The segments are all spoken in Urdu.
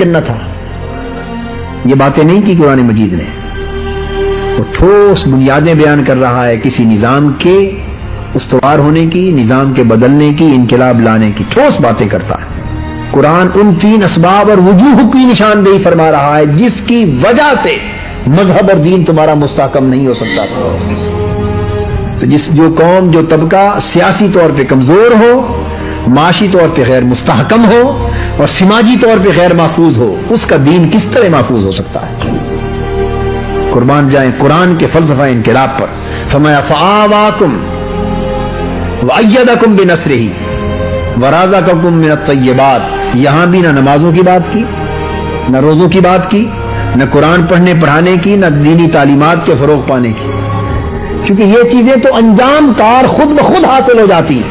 ممکن نہ تھا. یہ باتیں نہیں کی قرآن مجید نے. وہ ٹھوس بنیادیں بیان کر رہا ہے کسی نظام کے استوار ہونے کی، نظام کے بدلنے کی، انقلاب لانے کی ٹھوس باتیں کرتا ہے. قرآن ان 3 اسباب اور وجوہ کی نشاندہی فرما رہا ہے جس کی وجہ سے مذہب اور دین تمہارا مستحکم نہیں ہو سکتا تھا. تو جو قوم، جو طبقہ سیاسی طور پہ کمزور ہو، معاشی طور پہ غیر مستحکم ہو اور سماجی طور پہ غیر محفوظ ہو، اس کا دین کس طرح محفوظ ہو سکتا ہے؟ قربان جائیں قرآن کے فلسفہ انقلاب پر. فرمایا فآواکم وأیدکم بنصرہ ورزقکم من الطیبات. یہاں بھی نہ نمازوں کی بات کی، نہ روزوں کی بات کی، نہ قرآن پڑھنے پڑھانے کی، نہ دینی تعلیمات کے فروغ پانے کی، کیونکہ یہ چیزیں تو انجام کار خود بخود حاصل ہو جاتی.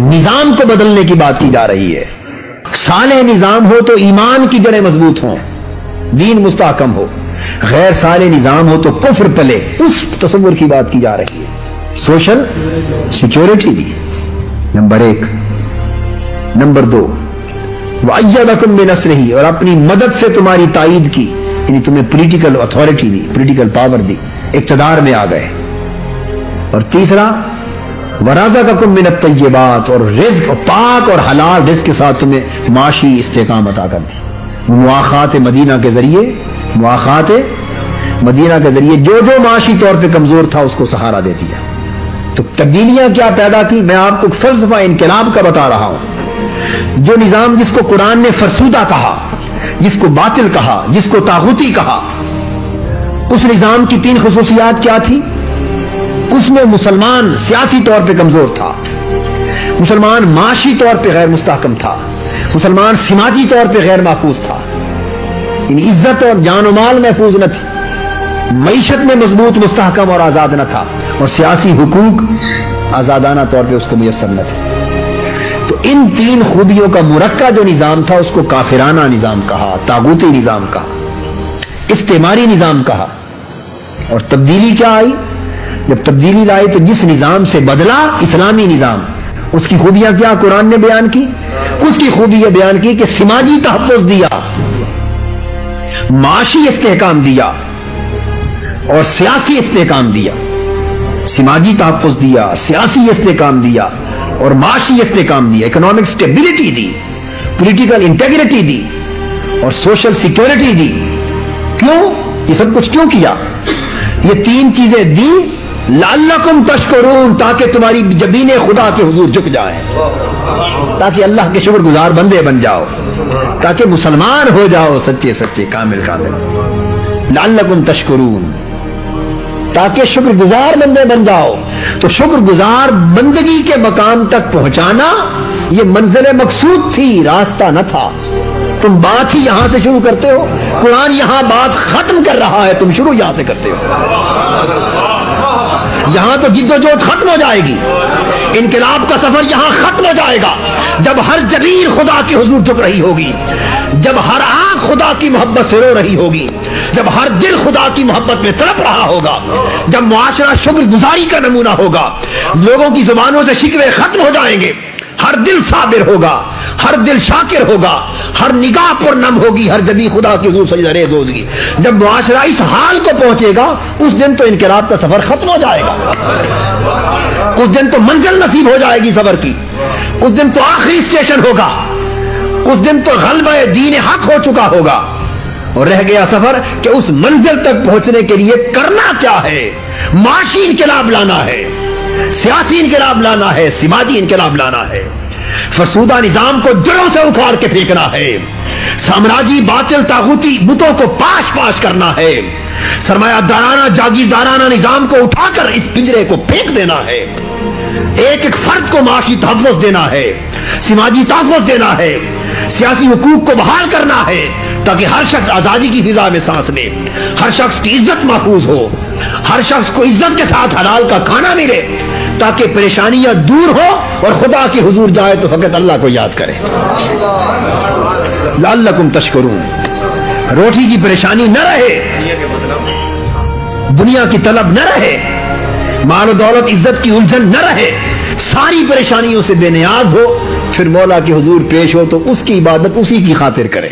نظام کو بدلنے کی بات کی جا رہی ہے. صالح نظام ہو تو ایمان کی جڑیں مضبوط ہوں، دین مستحکم ہو. غیر صالح نظام ہو تو کفر پلے، اس تصور کی بات کی جا رہی ہے. Social security the number 1. Number 2 وَأَيَّدَكُمْ بِنَصْرِهِ، اور اپنی مدد سے تمہاری تائید کی، یعنی تمہیں پولیٹیکل اتھارٹی دی، پولیٹیکل پاور دی، اقتدار میں آ گئے. اور تیسرا وَرَزَقَكُمْ مِنَ الطَّيِّبَاتِ، اور رزق پاک اور حلال رزق کے ساتھ تمہیں معاشی استحکام عطا کر دی. مواخات مدینہ کے ذریعے، مواخات مدینہ کے ذریعے جو معاشی طور پہ کمزور تھا اس کو سہارا دے دیا. تو تبدیلیاں کیا پیدا کی؟ میں آپ کو فلسفہ انقلاب کا بتا رہا ہوں. جو نظام جس کو قرآن نے فرسودہ کہا، جس کو باطل کہا، جس کو طاغوتی کہا، اس نظام کی 3 خصوصیات کیا تھی؟ اس میں مسلمان سیاسی طور پہ کمزور تھا، مسلمان معاشی طور پہ غیر مستحکم تھا، مسلمان سماجی طور پہ غیر محفوظ تھا، یعنی عزت اور جان و مال محفوظ نہ تھی، معیشت میں مضبوط مستحکم اور آزاد نہ تھا، اور سیاسی حقوق آزادانہ طور پہ اس کو میسر نہ تھے. تو ان 3 خوبیوں کا مرکب جو نظام تھا اس کو کافرانہ نظام کہا، طاغوتی نظام کہا، استعماری نظام کہا. اور تبدیلی کیا آئی؟ جب تبدیلی لائی تو جس نظام سے بدلا اسلامی نظام، اس کی خوبیاں کیا قرآن نے بیان کی؟ اس کی خوبی یہ بیان کی کہ سماجی تحفظ دیا، معاشی استحکام دیا اور سیاسی استحکام دیا. سماجی تحفظ دیا، سیاسی استحکام دیا اور معاشی استحکام دیا. اکنامک سٹیبلٹی دی، پولیٹیکل انٹیگریٹی دی اور سوشل سیکیورٹی دی. کیوں؟ یہ سب کچھ کیوں کیا؟ یہ 3 چیزیں دی لعلکم تشکرون، تاکہ تمہاری جبین خدا کے حضور جھک جائیں، تاکہ اللہ کے شکر گزار بندے بن جاؤ، تاکہ مسلمان ہو جاؤ سچے سچے کامل کامل. لعلکم تشکرون، تاکہ شکر گزار بندے بن جاؤ. تو شکر گزار بندگی کے مقام تک پہنچانا یہ منزل مقصود تھی، راستہ نہ تھا. تم بات ہی یہاں سے شروع کرتے ہو، قرآن یہاں بات ختم کر رہا ہے، تم شروع یہاں سے کرتے ہو. یہاں تو جد و جہد ختم ہو جائے گی، انقلاب کا سفر یہاں ختم ہو جائے گا جب ہر جبین خدا کے حضور جھک رہی ہوگی، جب ہر آنکھ خدا کی محبت سے رو رہی ہوگی، جب ہر دل خدا کی محبت میں تڑپ رہا ہوگا، جب معاشرہ شکر گزاری کا نمونہ ہوگا، لوگوں کی زبانوں سے شکوے ختم ہو جائیں گے، ہر دل صابر ہوگا، ہر دل شاکر ہوگا، ہر نگاہ پر نم ہوگی، ہر جبین خدا کی حضور سجدہ ریز ہوگی. جب معاشرہ اس حال کو پہنچے گا اس دن تو انقلاب کا سفر ختم ہو جائے گا، اس دن تو منزل نصیب ہو جائے گی سفر کی، اس دن تو آخری اسٹیشن ہوگا، اس دن تو غلبہ دین حق ہو چکا ہوگا، اور رہ گیا سفر کہ اس منزل تک پہنچنے کے لیے کرنا کیا ہے. معاشی انقلاب لانا ہے، سیاسی انقلاب لانا ہے، سماجی انقلاب لانا ہے، فرسودہ نظام کو جڑوں سے اکھاڑ کے پھینکنا ہے، سامراجی باطل طاغوتی بتوں کو پاش پاش کرنا ہے، سرمایہ دارانہ جاگیردارانہ نظام کو اٹھا کر اس پنجرے کو پھینک دینا ہے، ایک ایک فرد کو معاشی تحفظ دینا ہے، سماجی تحفظ دینا ہے، سیاسی حقوق کو بحال کرنا ہے تاکہ ہر شخص آزادی کی فضا میں سانس لے، ہر شخص کی عزت محفوظ ہو، ہر شخص کو عزت کے ساتھ حلال کا کھانا ملے، تاکہ پریشانیاں دور ہو اور خدا کے حضور جائے تو فقط اللہ کو یاد کرے. لعلکم تشکرون، روٹی کی پریشانی نہ رہے، دنیا کی طلب نہ رہے، مال و دولت عزت کی الجھن نہ رہے، ساری پریشانیوں سے بے نیاز ہو، پھر مولا کے حضور پیش ہو تو اس کی عبادت اسی کی خاطر کرے.